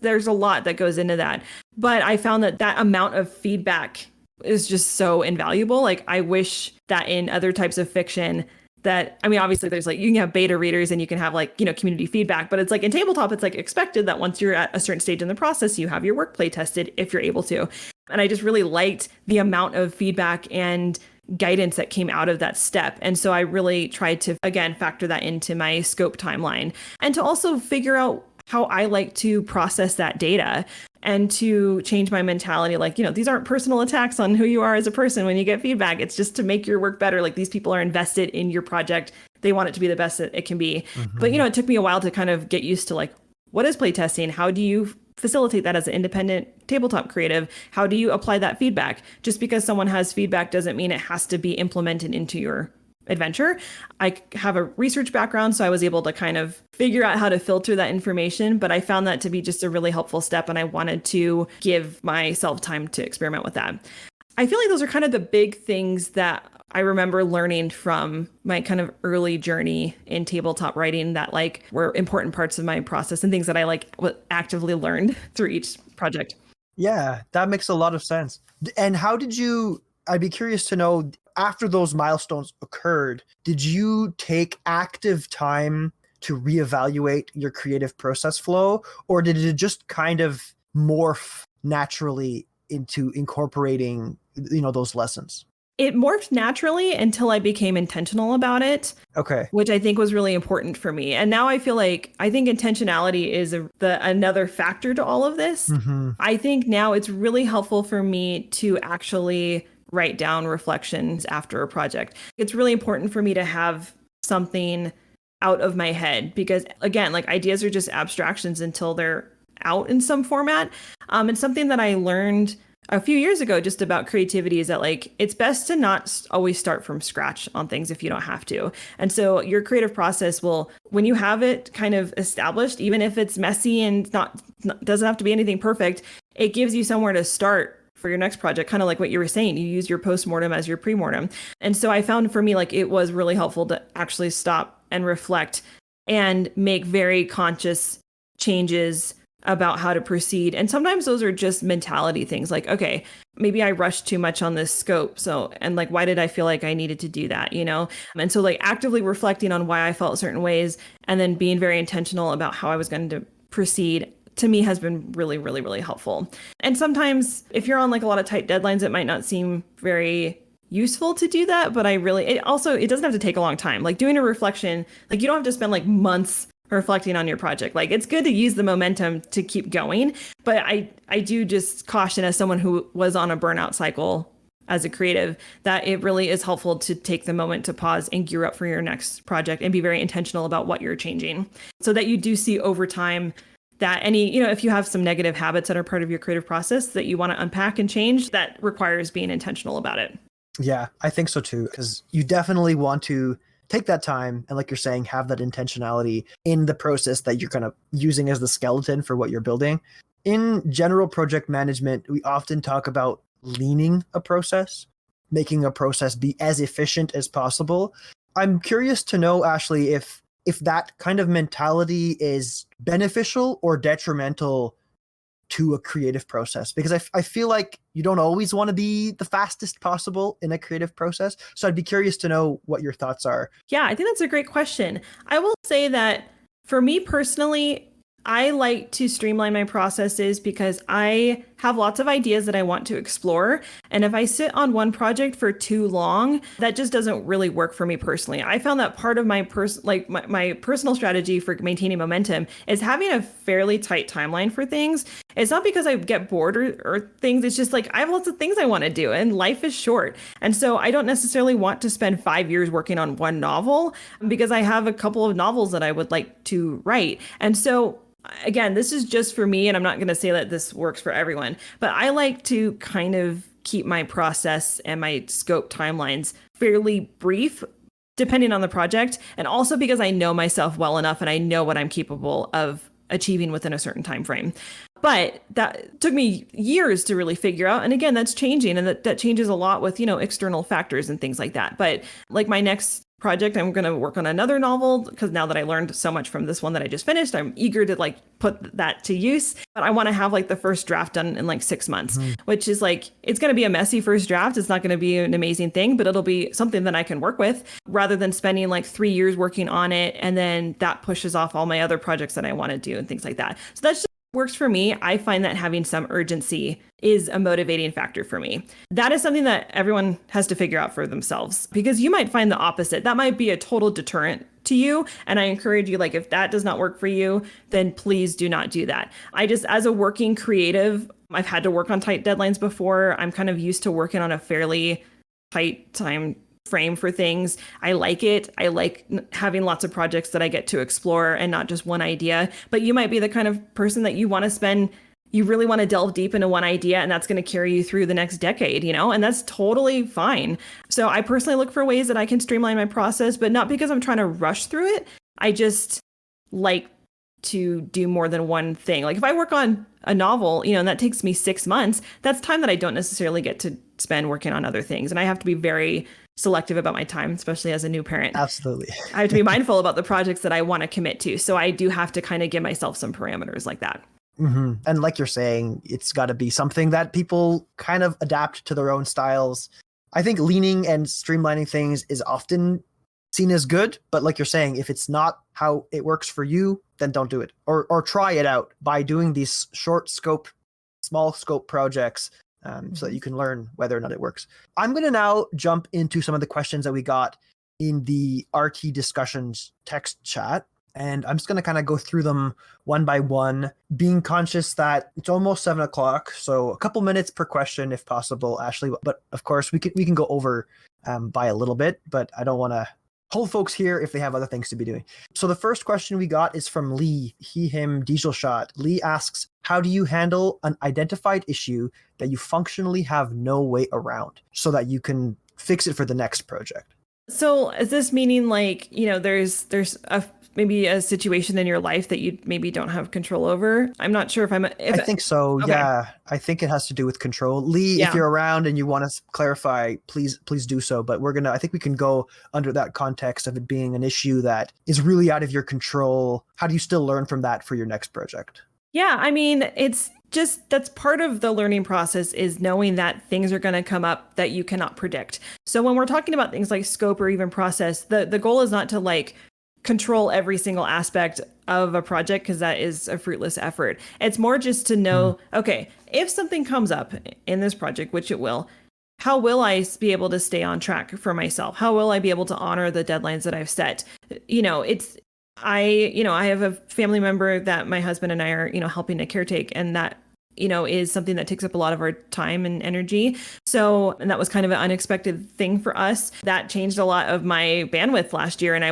there's a lot that goes into that. But I found that amount of feedback is just so invaluable. Like I wish that in other types of fiction that, obviously there's like, you can have beta readers and you can have like, community feedback, but it's like in tabletop, it's like expected that once you're at a certain stage in the process, you have your work play tested if you're able to. And I just really liked the amount of feedback and guidance that came out of that step. And so I really tried to, again, factor that into my scope timeline and to also figure out how I like to process that data and to change my mentality. Like, these aren't personal attacks on who you are as a person when you get feedback. It's just to make your work better. Like these people are invested in your project. They want it to be the best that it can be. But, it took me a while to kind of get used to like, what is playtesting? How do you facilitate that as an independent tabletop creative? How do you apply that feedback? Just because someone has feedback doesn't mean it has to be implemented into your adventure. I have a research background, so I was able to kind of figure out how to filter that information, but I found that to be just a really helpful step, and I wanted to give myself time to experiment with that. I feel like those are kind of the big things that I remember learning from my kind of early journey in tabletop writing that like were important parts of my process and things that I like actively learned through each project. Yeah, that makes a lot of sense. And how did you, I'd be curious to know, after those milestones occurred, did you take active time to reevaluate your creative process flow, or did it just kind of morph naturally into incorporating, those lessons? It morphed naturally until I became intentional about it. Okay. Which I think was really important for me. And now I feel like I think intentionality is another factor to all of this. I think now it's really helpful for me to actually write down reflections after a project. It's really important for me to have something out of my head because, again, like ideas are just abstractions until they're out in some format. And something that I learned a few years ago just about creativity is that like it's best to not always start from scratch on things if you don't have to. And so your creative process will, when you have it kind of established, even if it's messy and not doesn't have to be anything perfect, it gives you somewhere to start for your next project, kind of like what you were saying. You use your postmortem as your premortem. And so I found for me, like it was really helpful to actually stop and reflect and make very conscious changes about how to proceed. And sometimes those are just mentality things like, okay, maybe I rushed too much on this scope. So, and like, why did I feel like I needed to do that? You know? And so like actively reflecting on why I felt certain ways and then being very intentional about how I was going to proceed to me has been really, really, really helpful. And sometimes if you're on like a lot of tight deadlines, it might not seem very useful to do that. But it doesn't have to take a long time. Like doing a reflection, like you don't have to spend like months reflecting on your project. Like it's good to use the momentum to keep going. But I do just caution as someone who was on a burnout cycle as a creative that it really is helpful to take the moment to pause and gear up for your next project and be very intentional about what you're changing so that you do see over time that if you have some negative habits that are part of your creative process that you want to unpack and change, that requires being intentional about it. Yeah, I think so too, because you definitely want to take that time and, like you're saying, have that intentionality in the process that you're kind of using as the skeleton for what you're building. In general project management, we often talk about leaning a process, making a process be as efficient as possible. I'm curious to know, Ashley, if that kind of mentality is beneficial or detrimental to a creative process, because I feel like you don't always want to be the fastest possible in a creative process. So I'd be curious to know what your thoughts are. Yeah, I think that's a great question. I will say that for me personally, I like to streamline my processes because I have lots of ideas that I want to explore. And if I sit on one project for too long, that just doesn't really work for me personally. I found that part of my my personal strategy for maintaining momentum is having a fairly tight timeline for things. It's not because I get bored or things. It's just like I have lots of things I want to do and life is short. And so I don't necessarily want to spend 5 years working on one novel because I have a couple of novels that I would like to write. And so again, this is just for me, and I'm not going to say that this works for everyone, but I like to kind of keep my process and my scope timelines fairly brief, depending on the project. And also because I know myself well enough and I know what I'm capable of achieving within a certain time frame. But that took me years to really figure out. And again, that's changing. And that changes a lot with, external factors and things like that. But like my next project, I'm going to work on another novel because now that I learned so much from this one that I just finished, I'm eager to like put that to use. But I want to have like the first draft done in like 6 months, which is like, it's going to be a messy first draft. It's not going to be an amazing thing, but it'll be something that I can work with rather than spending like 3 years working on it. And then that pushes off all my other projects that I want to do and things like that. So that's just works for me. I find that having some urgency is a motivating factor for me. That is something that everyone has to figure out for themselves because you might find the opposite. That might be a total deterrent to you. And I encourage you, like, if that does not work for you, then please do not do that. As a working creative, I've had to work on tight deadlines before. I'm kind of used to working on a fairly tight time frame for things. I like it. I like having lots of projects that I get to explore and not just one idea. But you might be the kind of person that you really want to delve deep into one idea and that's going to carry you through the next decade, and that's totally fine. So I personally look for ways that I can streamline my process, but not because I'm trying to rush through it. I just like to do more than one thing. Like if I work on a novel, and that takes me 6 months, that's time that I don't necessarily get to spend working on other things. And I have to be very selective about my time, especially as a new parent. Absolutely. I have to be mindful about the projects that I want to commit to. So I do have to kind of give myself some parameters like that. Mm-hmm. And like you're saying, it's got to be something that people kind of adapt to their own styles. I think leaning and streamlining things is often seen as good, but like you're saying, if it's not how it works for you, then don't do it. Or try it out by doing these small scope projects so that you can learn whether or not it works. I'm going to now jump into some of the questions that we got in the RT discussions text chat. And I'm just going to kind of go through them one by one, being conscious that it's almost 7:00. So a couple minutes per question if possible, Ashley. But of course, we can go over by a little bit, but I don't want to hold folks here if they have other things to be doing. So the first question we got is from Lee, he, him, diesel shot. Lee asks, how do you handle an identified issue that you functionally have no way around so that you can fix it for the next project? So is this meaning like, there's maybe a situation in your life that you maybe don't have control over? I'm not sure if I think so. Okay. Yeah, I think it has to do with control. Lee, if you're around and you want to clarify, please do so. But I think we can go under that context of it being an issue that is really out of your control. How do you still learn from that for your next project? Yeah, I mean, it's just that's part of the learning process, is knowing that things are going to come up that you cannot predict. So when we're talking about things like scope or even process, the goal is not to like control every single aspect of a project, because that is a fruitless effort. It's more just to know, okay, if something comes up in this project, which it will, how will I be able to stay on track for myself? How will I be able to honor the deadlines that I've set? I have a family member that my husband and I are, helping to caretake, and that, is something that takes up a lot of our time and energy. So, and that was kind of an unexpected thing for us. That changed a lot of my bandwidth last year. And I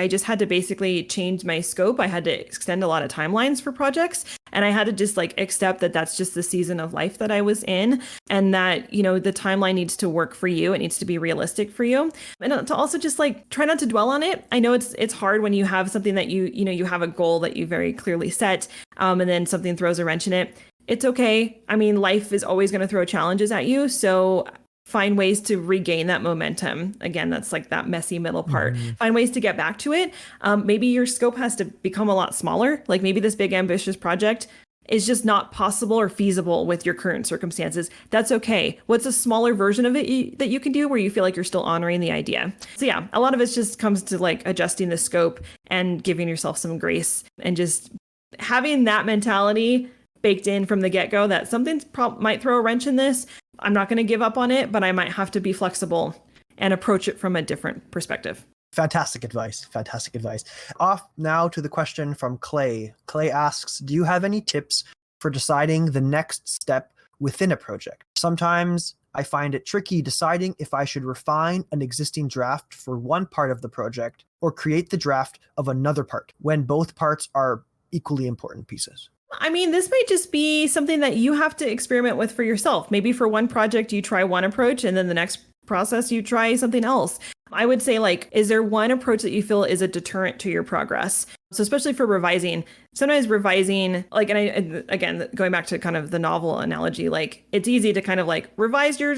just had to basically change my scope. I had to extend a lot of timelines for projects. And I had to just like accept that that's just the season of life that I was in, and that, the timeline needs to work for you. It needs to be realistic for you. And to also just like try not to dwell on it. I know it's hard when you have something that you have a goal that you very clearly set, and then something throws a wrench in it. It's okay. I mean, life is always going to throw challenges at you. So find ways to regain that momentum. Again, that's like that messy middle part. Find ways to get back to it. Maybe your scope has to become a lot smaller. Like maybe this big ambitious project is just not possible or feasible with your current circumstances. That's okay. What's a smaller version of it that you can do where you feel like you're still honoring the idea? So yeah, a lot of it just comes to like adjusting the scope and giving yourself some grace, and just having that mentality baked in from the get-go that something might throw a wrench in this. I'm not going to give up on it, but I might have to be flexible and approach it from a different perspective. Fantastic advice. Fantastic advice. Off now to the question from Clay. Clay asks, do you have any tips for deciding the next step within a project? Sometimes I find it tricky deciding if I should refine an existing draft for one part of the project or create the draft of another part when both parts are equally important pieces. I mean, this might just be something that you have to experiment with for yourself. Maybe for one project, you try one approach, and then the next process, you try something else. I would say, like, is there one approach that you feel is a deterrent to your progress? So especially for revising, sometimes revising, like, and again, going back to kind of the novel analogy, like, it's easy to kind of like revise your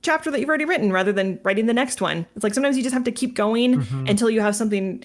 chapter that you've already written rather than writing the next one. It's like sometimes you just have to keep going until you have something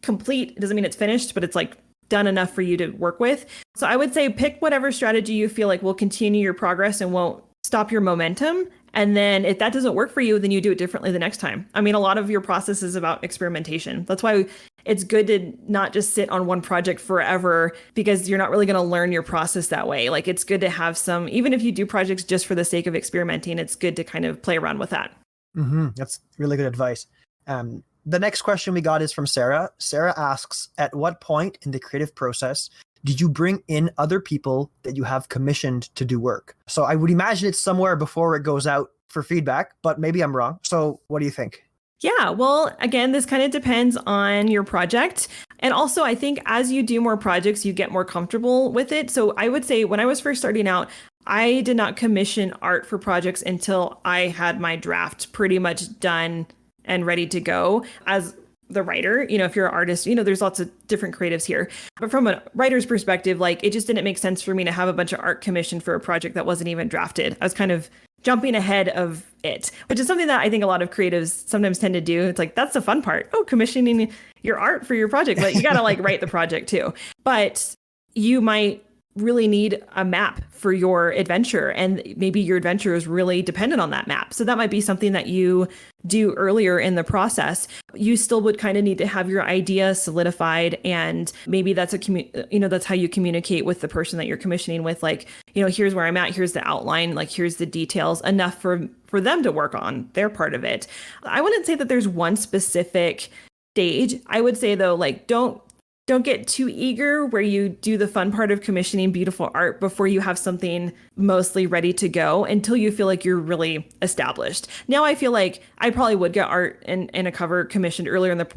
complete. It doesn't mean it's finished, but it's like done enough for you to work with. So I would say pick whatever strategy you feel like will continue your progress and won't stop your momentum. And then if that doesn't work for you, then you do it differently the next time. I mean, a lot of your process is about experimentation. That's why it's good to not just sit on one project forever, because you're not really going to learn your process that way. Like, it's good to have some, even if you do projects just for the sake of experimenting, it's good to kind of play around with that. That's really good advice. The next question we got is from Sarah. Sarah asks, at what point in the creative process did you bring in other people that you have commissioned to do work? So I would imagine it's somewhere before it goes out for feedback, but maybe I'm wrong. So what do you think? Yeah, well, again, this kind of depends on your project. And also, I think as you do more projects, you get more comfortable with it. So I would say when I was first starting out, I did not commission art for projects until I had my draft pretty much done and ready to go. As the writer, if you're an artist, there's lots of different creatives here. But from a writer's perspective, like, it just didn't make sense for me to have a bunch of art commissioned for a project that wasn't even drafted. I was kind of jumping ahead of it, which is something that I think a lot of creatives sometimes tend to do. It's like, that's the fun part. Oh, commissioning your art for your project, but you got to like write the project too. But you might really need a map for your adventure, and maybe your adventure is really dependent on that map. So that might be something that you do earlier in the process. You still would kind of need to have your idea solidified, and maybe that's that's how you communicate with the person that you're commissioning with, like, here's where I'm at, here's the outline, like, here's the details, enough for them to work on their part of it. I wouldn't say that there's one specific stage. I would say, though, like, don't don't get too eager where you do the fun part of commissioning beautiful art before you have something mostly ready to go until you feel like you're really established. Now I feel like I probably would get art and a cover commissioned earlier in the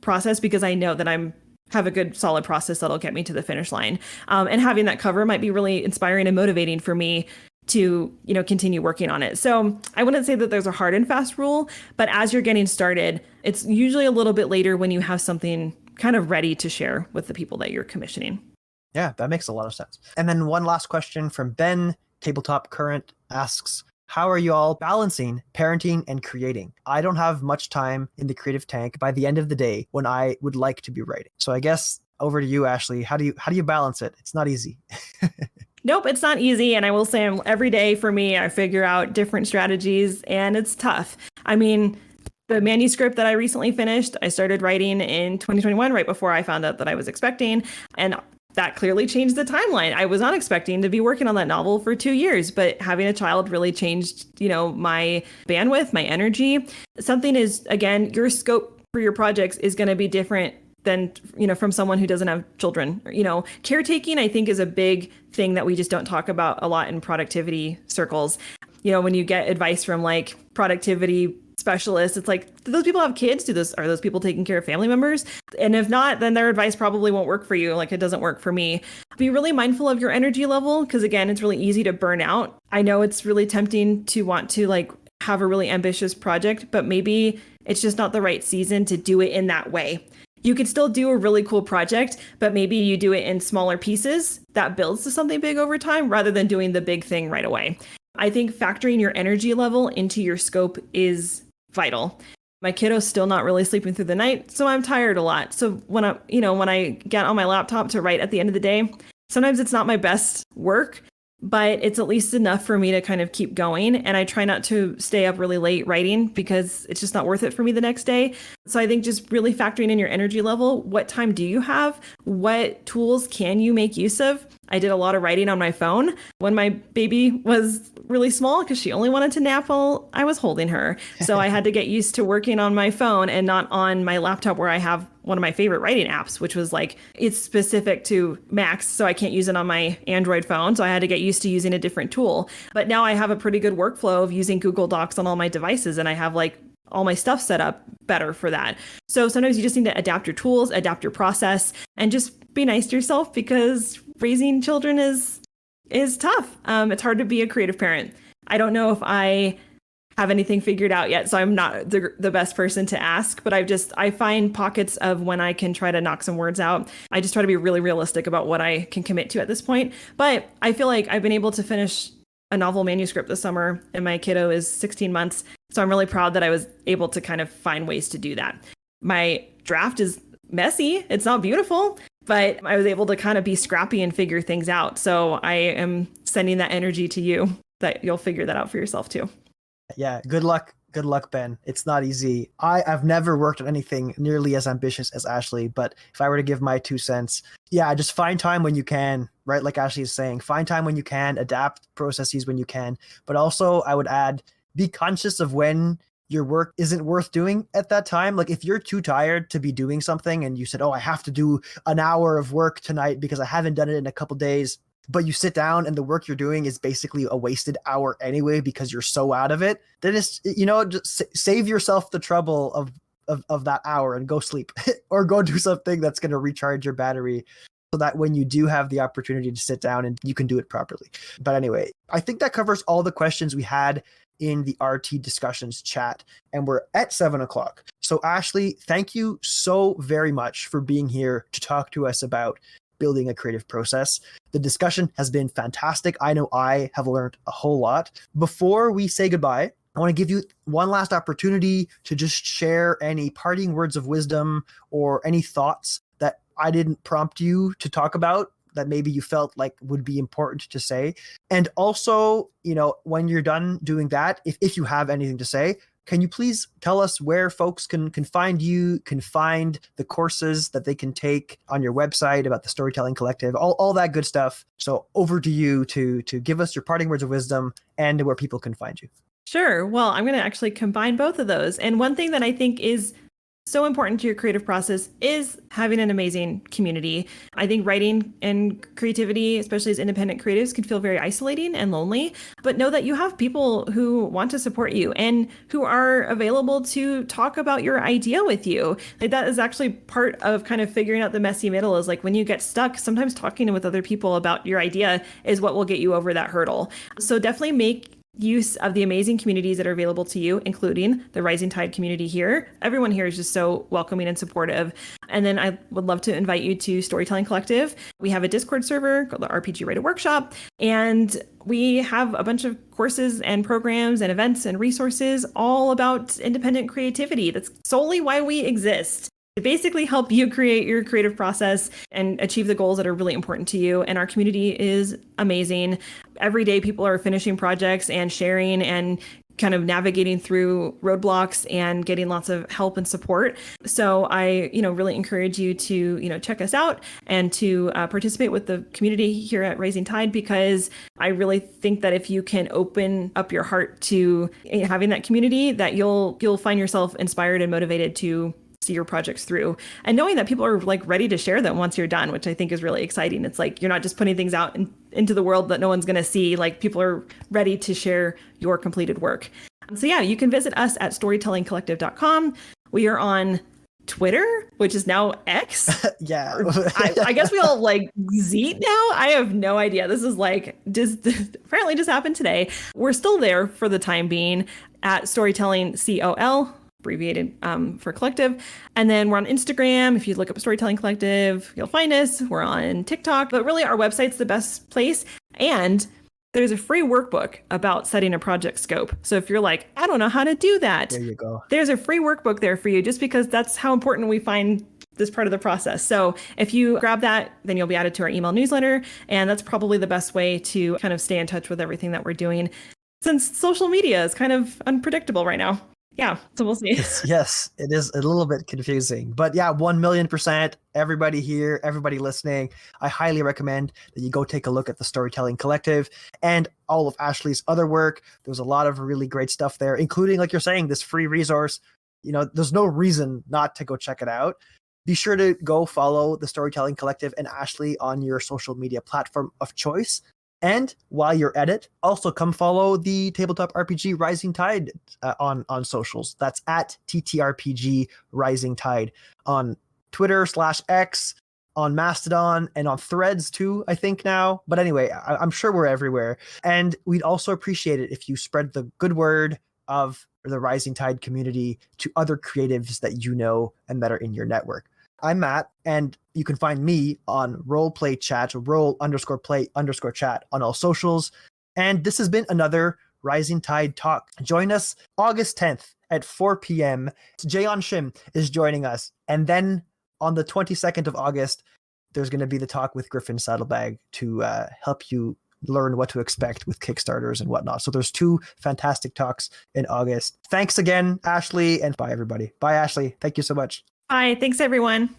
process because I know that I'm have a good solid process that'll get me to the finish line. And having that cover might be really inspiring and motivating for me to, continue working on it. So I wouldn't say that there's a hard and fast rule, but as you're getting started, it's usually a little bit later when you have something kind of ready to share with the people that you're commissioning. Yeah, that makes a lot of sense. And then one last question from Ben, Tabletop Current, asks, how are you all balancing parenting and creating? I don't have much time in the creative tank by the end of the day when I would like to be writing. So I guess over to you, Ashley. How do you balance it? It's not easy. Nope, it's not easy. And I will say every day for me, I figure out different strategies and it's tough. I mean, the manuscript that I recently finished, I started writing in 2021, right before I found out that I was expecting. And that clearly changed the timeline. I was not expecting to be working on that novel for 2 years, but having a child really changed, my bandwidth, my energy. Something is, again, your scope for your projects is going to be different than, from someone who doesn't have children. Caretaking, I think, is a big thing that we just don't talk about a lot in productivity circles. When you get advice from like productivity specialists, it's like, do those people have kids? Are those people taking care of family members? And if not, then their advice probably won't work for you. Like it doesn't work for me. Be really mindful of your energy level because again, it's really easy to burn out. I know it's really tempting to want to like have a really ambitious project, but maybe it's just not the right season to do it in that way. You could still do a really cool project, but maybe you do it in smaller pieces that builds to something big over time rather than doing the big thing right away. I think factoring your energy level into your scope is vital. My kiddo's still not really sleeping through the night, so I'm tired a lot. So when I get on my laptop to write at the end of the day, sometimes it's not my best work, but it's at least enough for me to kind of keep going. And I try not to stay up really late writing because it's just not worth it for me the next day. So I think just really factoring in your energy level, what time do you have? What tools can you make use of? I did a lot of writing on my phone when my baby was really small because she only wanted to nap while I was holding her. So I had to get used to working on my phone and not on my laptop where I have one of my favorite writing apps, which was like, it's specific to Macs, so I can't use it on my Android phone. So I had to get used to using a different tool. But now I have a pretty good workflow of using Google Docs on all my devices, and I have like all my stuff set up better for that. So sometimes you just need to adapt your tools, adapt your process, and just be nice to yourself because raising children is tough. It's hard to be a creative parent. I don't know if I have anything figured out yet, so I'm not the best person to ask, but I find pockets of when I can try to knock some words out. I just try to be really realistic about what I can commit to at this point. But I feel like I've been able to finish a novel manuscript this summer, and my kiddo is 16 months. So I'm really proud that I was able to kind of find ways to do that. My draft is messy. It's not beautiful, but I was able to kind of be scrappy and figure things out. So I am sending that energy to you that you'll figure that out for yourself too. Yeah, good luck. Good luck, Ben. It's not easy. I've never worked on anything nearly as ambitious as Ashley, but if I were to give my 2 cents, yeah, just find time when you can, right? Like Ashley is saying, find time when you can, adapt processes when you can, but also I would add, be conscious of when your work isn't worth doing at that time. Like if you're too tired to be doing something and you said, oh, I have to do an hour of work tonight because I haven't done it in a couple days, but you sit down and the work you're doing is basically a wasted hour anyway because you're so out of it, then it's, just save yourself the trouble of that hour and go sleep or go do something that's going to recharge your battery so that when you do have the opportunity to sit down and you can do it properly. But anyway, I think that covers all the questions we had in the RT discussions chat, and we're at 7:00. So Ashley, thank you so very much for being here to talk to us about building a creative process. The discussion has been fantastic. I know I have learned a whole lot. Before we say goodbye, I want to give you one last opportunity to just share any parting words of wisdom or any thoughts that I didn't prompt you to talk about that maybe you felt like would be important to say. And also, when you're done doing that, if you have anything to say, can you please tell us where folks can find you, can find the courses that they can take on your website about the Storytelling Collective, all that good stuff. So over to you to give us your parting words of wisdom and where people can find you. Sure. Well, I'm going to actually combine both of those. And one thing that I think is so important to your creative process is having an amazing community. I think writing and creativity, especially as independent creatives, can feel very isolating and lonely, but know that you have people who want to support you and who are available to talk about your idea with you. Like, that is actually part of kind of figuring out the messy middle, is like when you get stuck, sometimes talking with other people about your idea is what will get you over that hurdle. So definitely make use of the amazing communities that are available to you, including the Rising Tide community here. Everyone here is just so welcoming and supportive. And then I would love to invite you to Storytelling Collective. We have a Discord server called the RPG Writer Workshop, and we have a bunch of courses and programs and events and resources all about independent creativity. That's solely why we exist. To basically help you create your creative process and achieve the goals that are really important to you. And our community is amazing. Every day people are finishing projects and sharing and kind of navigating through roadblocks and getting lots of help and support. So I, really encourage you to, check us out and to participate with the community here at Rising Tide, because I really think that if you can open up your heart to having that community, that you'll find yourself inspired and motivated to see your projects through, and knowing that people are like ready to share them once you're done, which I think is really exciting. It's like you're not just putting things out into the world that no one's going to see. Like, people are ready to share your completed work. So yeah, you can visit us at storytellingcollective.com. We are on Twitter, which is now X. Yeah. I guess we all like Zeet now. I have no idea. This is like apparently just happened today. We're still there for the time being at Storytelling COL, abbreviated for collective. And then we're on Instagram. If you look up Storytelling Collective, you'll find us. We're on TikTok, but really our website's the best place. And there's a free workbook about setting a project scope. So if you're like, I don't know how to do that, There you go. There's a free workbook there for you, just because that's how important we find this part of the process. So if you grab that, then you'll be added to our email newsletter. And that's probably the best way to kind of stay in touch with everything that we're doing, since social media is kind of unpredictable right now. Yeah, so we'll see. Yes, it is a little bit confusing, but yeah, 1,000,000%. Everybody here, everybody listening, I highly recommend that you go take a look at the Storytelling Collective and all of Ashley's other work. There's a lot of really great stuff there, including, like you're saying, this free resource. There's no reason not to go check it out. Be sure to go follow the Storytelling Collective and Ashley on your social media platform of choice. And while you're at it, also come follow the Tabletop RPG Rising Tide on socials. That's at TTRPG Rising Tide on Twitter /X, on Mastodon, and on Threads too, I think now. But anyway, I'm sure we're everywhere. And we'd also appreciate it if you spread the good word of the Rising Tide community to other creatives that you know and that are in your network. I'm Matt, and you can find me on Roleplay Chat, roll_play_chat on all socials. And this has been another Rising Tide Talk. Join us August 10th at 4 p.m. Jaeon Shim is joining us. And then on the 22nd of August, there's going to be the talk with Griffin Saddlebag to help you learn what to expect with Kickstarters and whatnot. So there's 2 fantastic talks in August. Thanks again, Ashley, and bye, everybody. Bye, Ashley. Thank you so much. Bye. Thanks, everyone.